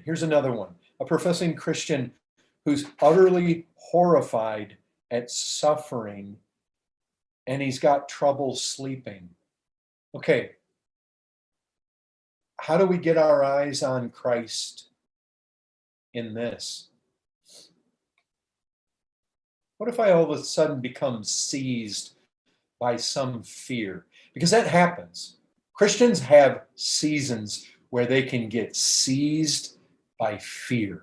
Christian. Here's another one. A professing Christian who's utterly horrified at suffering and he's got trouble sleeping. Okay, how do we get our eyes on Christ in this? What if I all of a sudden become seized by some fear? Because that happens. Christians have seasons where they can get seized by fear.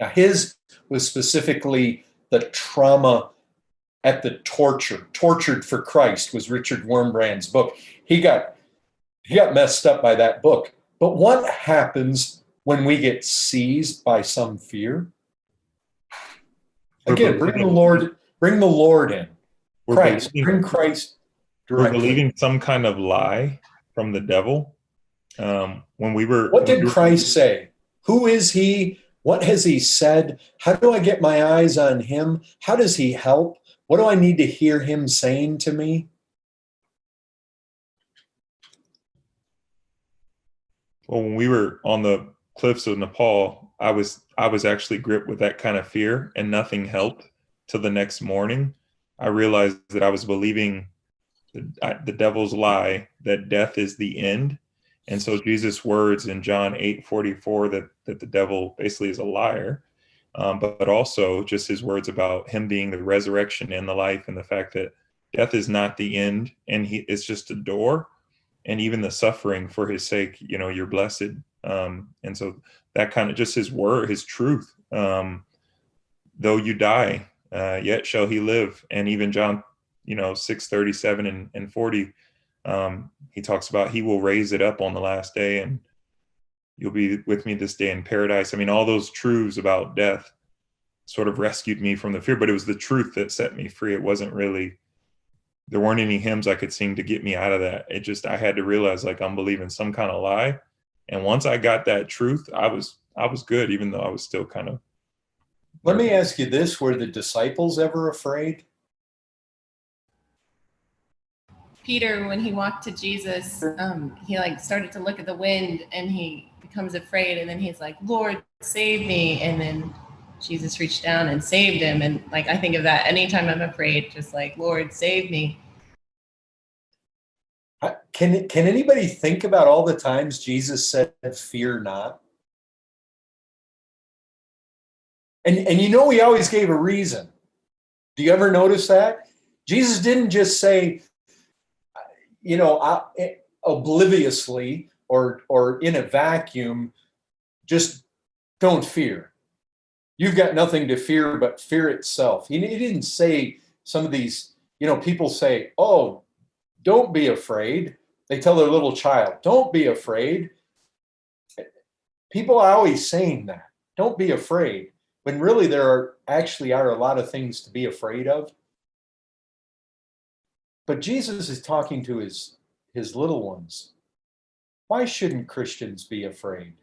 Now, his was specifically the trauma at the torture. Tortured for Christ was Richard Wurmbrand's book. He got messed up by that book. But what happens when we get seized by some fear? Again, bring the Lord in. Christ, bring Christ directly. We're believing some kind of lie from the devil. What did Christ say? Who is he? What has he said? How do I get my eyes on him? How does he help? What do I need to hear him saying to me? Well, when we were on the cliffs of Nepal, I was actually gripped with that kind of fear, and nothing helped till the next morning. I realized that I was believing the devil's lie that death is the end. And so Jesus' words in John 8:44 that the devil basically is a liar, but also just his words about him being the resurrection and the life, and the fact that death is not the end, and it's just a door, and even the suffering for his sake, you're blessed. And so that kind of just his word, his truth, though you die, yet shall he live. And even John 6:37 and 40, he talks about he will raise it up on the last day, and you'll be with me this day in paradise. I mean, all those truths about death sort of rescued me from the fear, but it was the truth that set me free. It wasn't really, there weren't any hymns I could sing to get me out of that. It just, I had to realize like I'm believing some kind of lie. And once I got that truth, I was good, even though I was still kind of. Let me ask you this, were the disciples ever afraid? Peter, when he walked to Jesus, he started to look at the wind and he becomes afraid, and then he's like, Lord, save me. And then Jesus reached down and saved him. And I think of that anytime I'm afraid, just like, Lord, save me. Can anybody think about all the times Jesus said, fear not? And he always gave a reason. Do you ever notice that? Jesus didn't just say, obliviously or in a vacuum, just don't fear. You've got nothing to fear but fear itself. He didn't say some of these, people say, oh, don't be afraid. They tell their little child, don't be afraid. People are always saying that, don't be afraid, when really there are a lot of things to be afraid of. But Jesus is talking to his little ones. Why shouldn't Christians be afraid?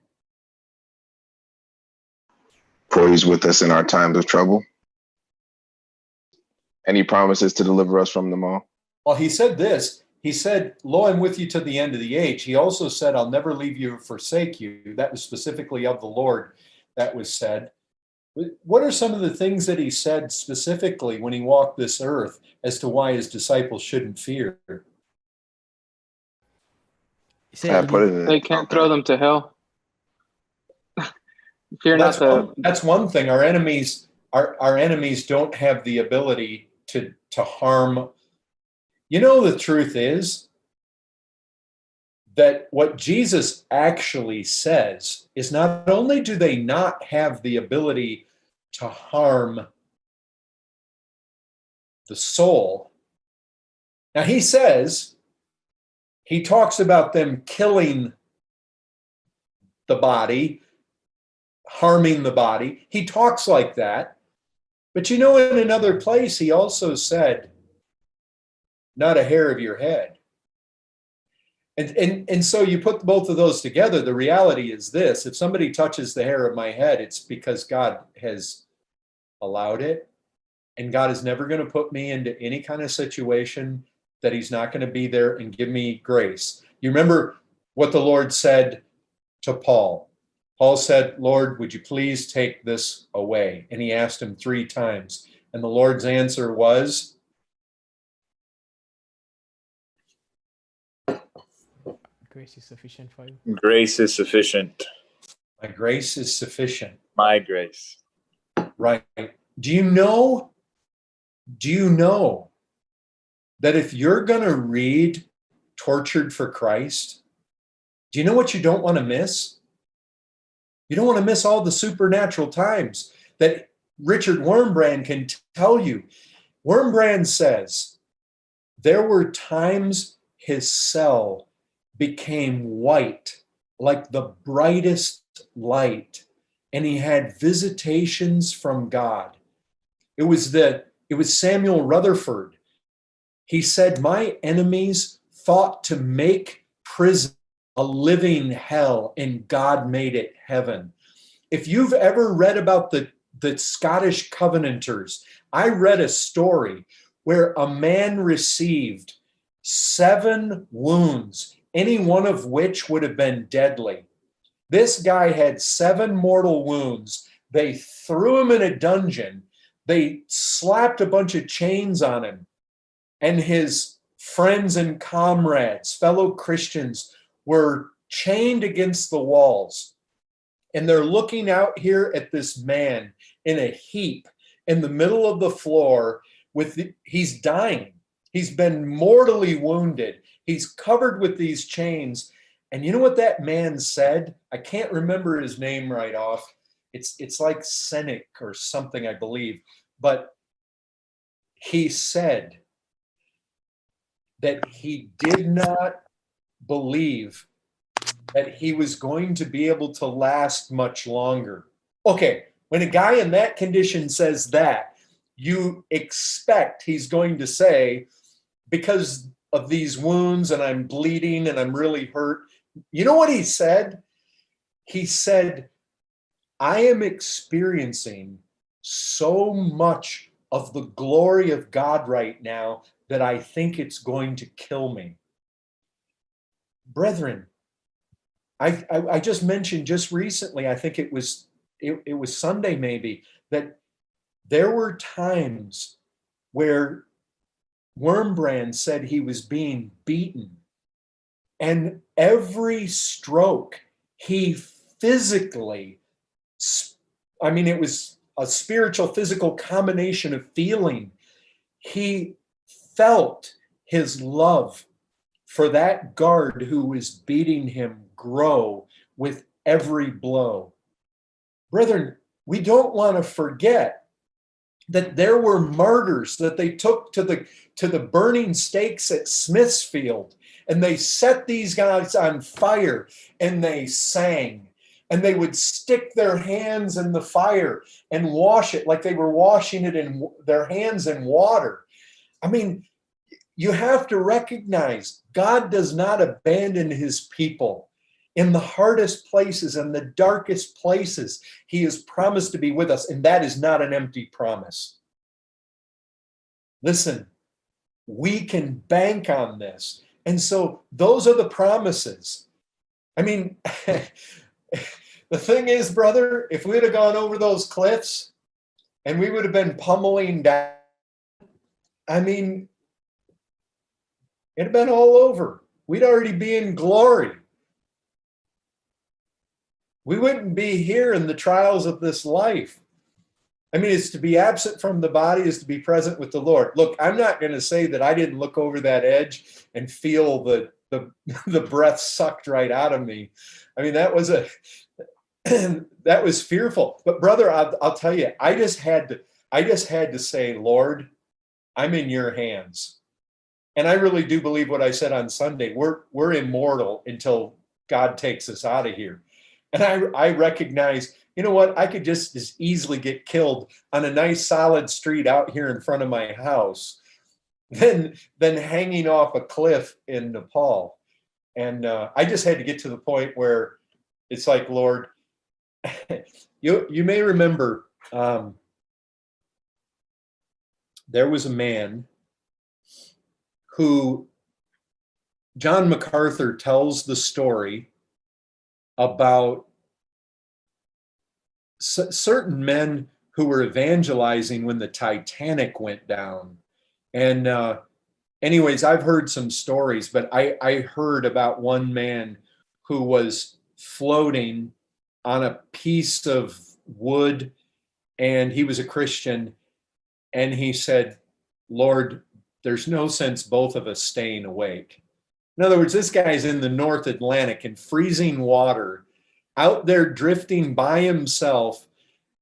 For he's with us in our times of trouble. And he promises to deliver us from them all. Well, he said this. He said, lo, I'm with you to the end of the age. He also said, I'll never leave you or forsake you. That was specifically of the Lord that was said. What are some of the things that he said specifically when he walked this earth as to why his disciples shouldn't fear? They can't throw them to hell. Fear not. That's one thing. Our enemies don't have the ability to harm. The truth is that what Jesus actually says is not only do they not have the ability to harm the soul. Now he talks about them killing the body, harming the body. He talks like that. But in another place, he also said, not a hair of your head. And so you put both of those together, the reality is this: if somebody touches the hair of my head, it's because God has allowed it. And God is never going to put me into any kind of situation that he's not going to be there and give me grace. You remember what the Lord said to Paul. Paul said, Lord, would you please take this away? And he asked him 3 times. And the Lord's answer was, Grace is sufficient for you. Grace is sufficient. my grace is sufficient. My grace. Right. Do you know that if you're going to read Tortured for Christ, do you know what you don't want to miss? You don't want to miss all the supernatural times that Richard Wurmbrand can tell you. Wurmbrand says there were times his cell became white like the brightest light, and he had visitations from God. It was Samuel Rutherford. He said, my enemies thought to make prison a living hell, and God made it heaven. If you've ever read about the Scottish Covenanters, I read a story where a man received 7 wounds, any one of which would have been deadly. This guy had 7 mortal wounds. They threw him in a dungeon. They slapped a bunch of chains on him. And his friends and comrades, fellow Christians, were chained against the walls. And they're looking out here at this man in a heap in the middle of the floor. He's dying. He's been mortally wounded. He's covered with these chains. And you know what that man said? I can't remember his name right off. It's like Seneca or something, I believe. But he said that he did not believe that he was going to be able to last much longer. Okay, when a guy in that condition says that, you expect he's going to say, because of these wounds and I'm bleeding and I'm really hurt. You know what he said? He said, I am experiencing so much of the glory of God right now that I think it's going to kill me. Brethren, I just mentioned just recently, I think it was Sunday maybe, that there were times where Wurmbrand said he was being beaten. And every stroke, he physically, it was a spiritual, physical combination of feeling. He felt his love for that guard who was beating him grow with every blow. Brethren, we don't want to forget that there were martyrs that they took to the burning stakes at Smithsfield, and they set these guys on fire, and they sang, and they would stick their hands in the fire and wash it like they were washing it in their hands in water. I mean, you have to recognize God does not abandon his people. In the hardest places and the darkest places, he has promised to be with us, and that is not an empty promise. Listen, we can bank on this. And so those are the promises. I mean, the thing is, brother, if we'd have gone over those cliffs and we would have been pummeling down, I mean, it'd have been all over. We'd already be in glory. We wouldn't be here in the trials of this life. I mean, it's to be absent from the body is to be present with the Lord. Look, I'm not going to say that I didn't look over that edge and feel the breath sucked right out of me. I mean, that was that was fearful. But brother, I'll tell you, I just had to say, Lord, I'm in your hands. And I really do believe what I said on Sunday. We're immortal until God takes us out of here. And I recognize, you know what? I could just as easily get killed on a nice solid street out here in front of my house than hanging off a cliff in Nepal. And I just had to get to the point where it's like, Lord, you may remember there was a man who John MacArthur tells the story about certain men who were evangelizing when the Titanic went down. And anyways, I've heard some stories, but I heard about one man who was floating on a piece of wood, and he was a Christian, and he said, Lord, there's no sense both of us staying awake. In other words, this guy's in the North Atlantic in freezing water, out there drifting by himself,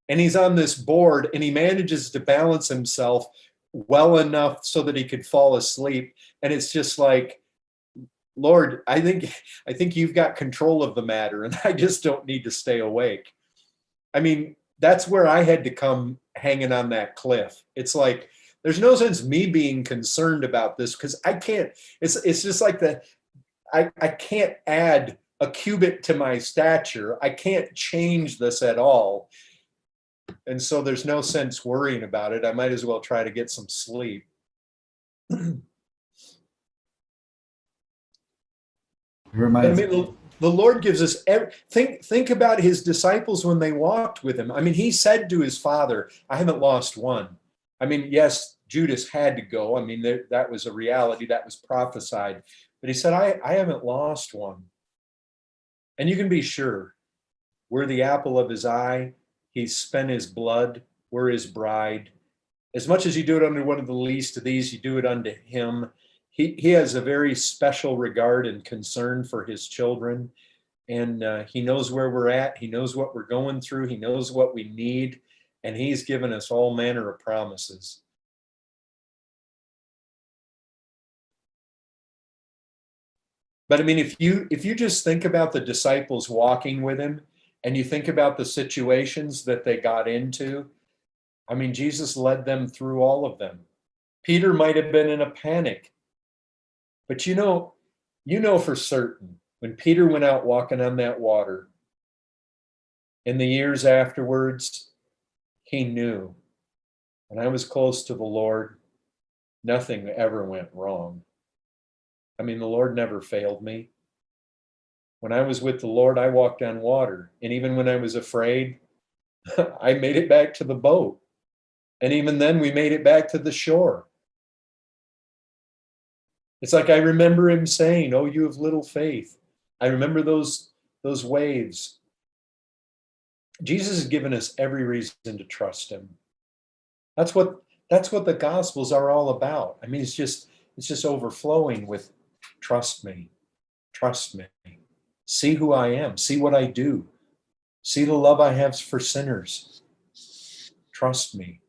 and he's on this board, and he manages to balance himself well enough so that he could fall asleep. And it's just like, Lord, I think you've got control of the matter, and I just don't need to stay awake. I mean, that's where I had to come hanging on that cliff. It's like, there's no sense me being concerned about this, because I can't, it's just like I can't add a cubit to my stature. I can't change this at all. And so there's no sense worrying about it. I might as well try to get some sleep. I mean, the Lord gives us think about his disciples when they walked with him. I mean, he said to his father, I haven't lost one. I mean, yes, Judas had to go. I mean, that was a reality that was prophesied. But he said, I haven't lost one. And you can be sure, we're the apple of his eye. He's spent his blood. We're his bride. As much as you do it under one of the least of these, you do it unto him. He has a very special regard and concern for his children. And he knows where we're at. He knows what we're going through. He knows what we need. And he's given us all manner of promises. But I mean, if you just think about the disciples walking with him, and you think about the situations that they got into, I mean, Jesus led them through all of them. Peter might have been in a panic, but you know for certain, when Peter went out walking on that water, in the years afterwards, he knew, when I was close to the Lord, nothing ever went wrong. I mean, the Lord never failed me. When I was with the Lord, I walked on water. And even when I was afraid, I made it back to the boat. And even then, we made it back to the shore. It's like I remember him saying, oh, you have little faith. I remember those waves. Jesus has given us every reason to trust him. That's what the Gospels are all about. I mean, it's just overflowing with trust me, trust me. See who I am. See what I do. See the love I have for sinners. Trust me.